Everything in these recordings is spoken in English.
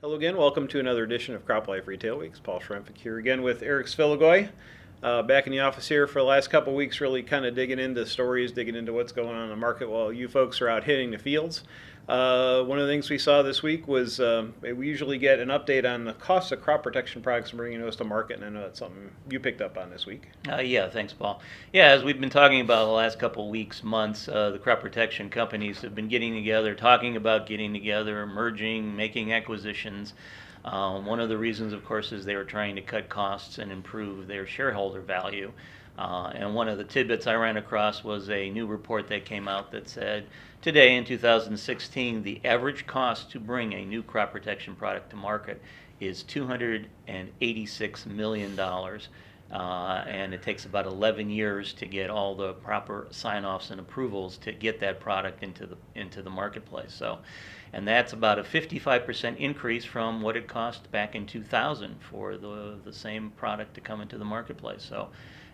Hello again. Welcome to another edition of Crop Life Retail Weeks. Paul Schrimpf here again with Eric Sfiligoj. Back in the office here for the last couple of weeks, really kind of digging into stories, digging into what's going on in the market while you folks are out hitting the fields. One of the things we saw this week was we usually get an update on the cost of crop protection products and bringing those to market, and I know that's something you picked up on this week. Yeah, thanks, Paul. Yeah, as we've been talking about the last couple of weeks, months, the crop protection companies have been getting together, talking about getting together, merging, making acquisitions. One of the reasons, of course, is they were trying to cut costs and improve their shareholder value. And one of the tidbits I ran across was a new report that came out that said today in 2016, the average cost to bring a new crop protection product to market is $286 million. And it takes about 11 years to get all the proper sign-offs and approvals to get that product into the marketplace. And that's about a 55% increase from what it cost back in 2000 for the same product to come into the marketplace. So,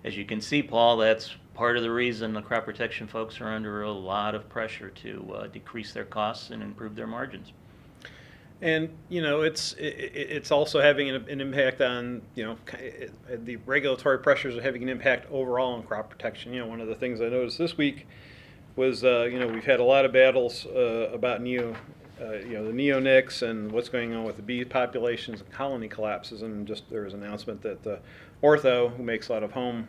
as you can see, Paul, that's part of the reason the crop protection folks are under a lot of pressure to decrease their costs and improve their margins. And it's also having an impact on the regulatory pressures are having an impact overall on crop protection. One of the things I noticed this week was we've had a lot of battles about the neonics and what's going on with the bee populations and colony collapses, and just there was an announcement that Ortho, who makes a lot of home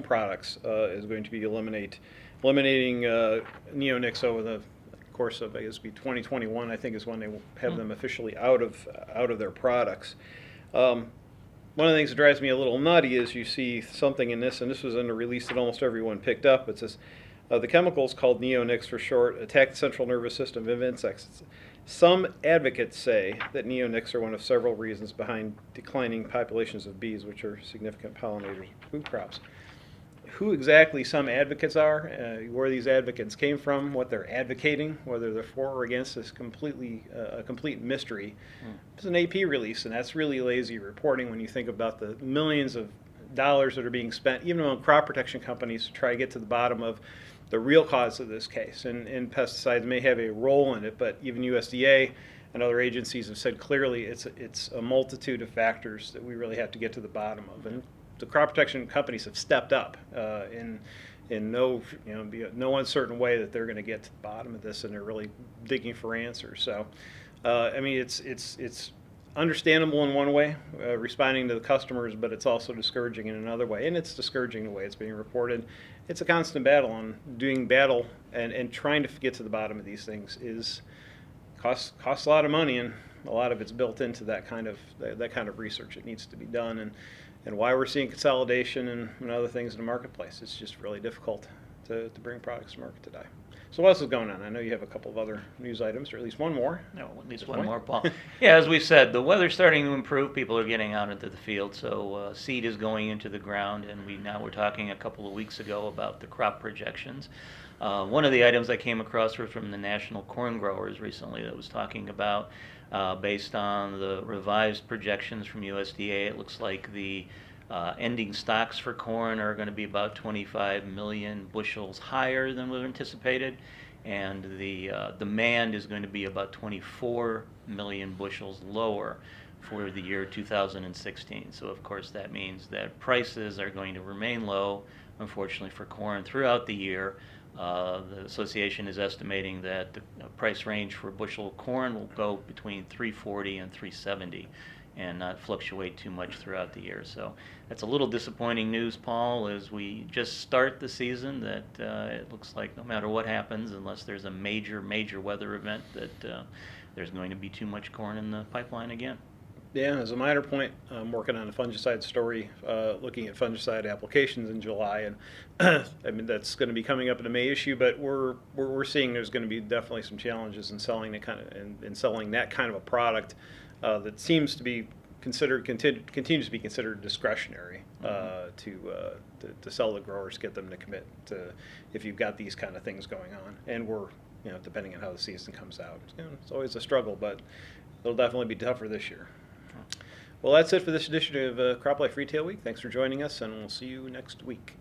products, is going to be eliminating neonics over the course of, I guess, be 2021. I think is when they will have them officially out of their products. One of the things that drives me a little nutty is you see something in this, and this was in a release that almost everyone picked up. It says the chemicals, called neonics for short, attack the central nervous system of insects. Some advocates say that neonics are one of several reasons behind declining populations of bees, which are significant pollinators of food crops. Who exactly some advocates are, where these advocates came from, what they're advocating, whether they're for or against, is completely a complete mystery. It's an AP release, and that's really lazy reporting when you think about the millions of dollars that are being spent, even among crop protection companies, to try to get to the bottom of the real cause of this case. And pesticides may have a role in it, but even USDA and other agencies have said clearly it's a multitude of factors that we really have to get to the bottom of. And the crop protection companies have stepped up in no uncertain way that they're going to get to the bottom of this, and they're really digging for answers. So, it's understandable in one way, responding to the customers, but it's also discouraging in another way, and it's discouraging the way it's being reported. It's a constant battle, and doing battle and trying to get to the bottom of these things costs a lot of money, and a lot of it's built into that kind of research that needs to be done, and why we're seeing consolidation and other things in the marketplace. It's just really difficult to bring products to market today. So what else is going on? I know you have a couple of other news items, or at least one more. No, at least one more, Paul. Yeah, as we said, the weather's starting to improve. People are getting out into the field, so seed is going into the ground, and we're talking a couple of weeks ago about the crop projections. One of the items I came across was from the National Corn Growers recently that was talking about, based on the revised projections from USDA, it looks like the ending stocks for corn are going to be about 25 million bushels higher than was anticipated, and the demand is going to be about 24 million bushels lower for the year 2016. So of course that means that prices are going to remain low, unfortunately, for corn throughout the year. The association is estimating that the price range for a bushel of corn will go between $3.40 and $3.70 and not fluctuate too much throughout the year. So that's a little disappointing news, Paul, as we just start the season, that it looks like no matter what happens, unless there's a major weather event, that there's going to be too much corn in the pipeline again. Yeah, as a minor point, I'm working on a fungicide story, looking at fungicide applications in July, and I mean that's going to be coming up in the May issue. But we're seeing there's going to be definitely some challenges in selling that kind of a product that seems to be continues to be considered discretionary to sell the growers, get them to commit to if you've got these kind of things going on, and we're depending on how the season comes out, it's always a struggle, but it'll definitely be tougher this year. Well, that's it for this edition of Crop Life Retail Week. Thanks for joining us, and we'll see you next week.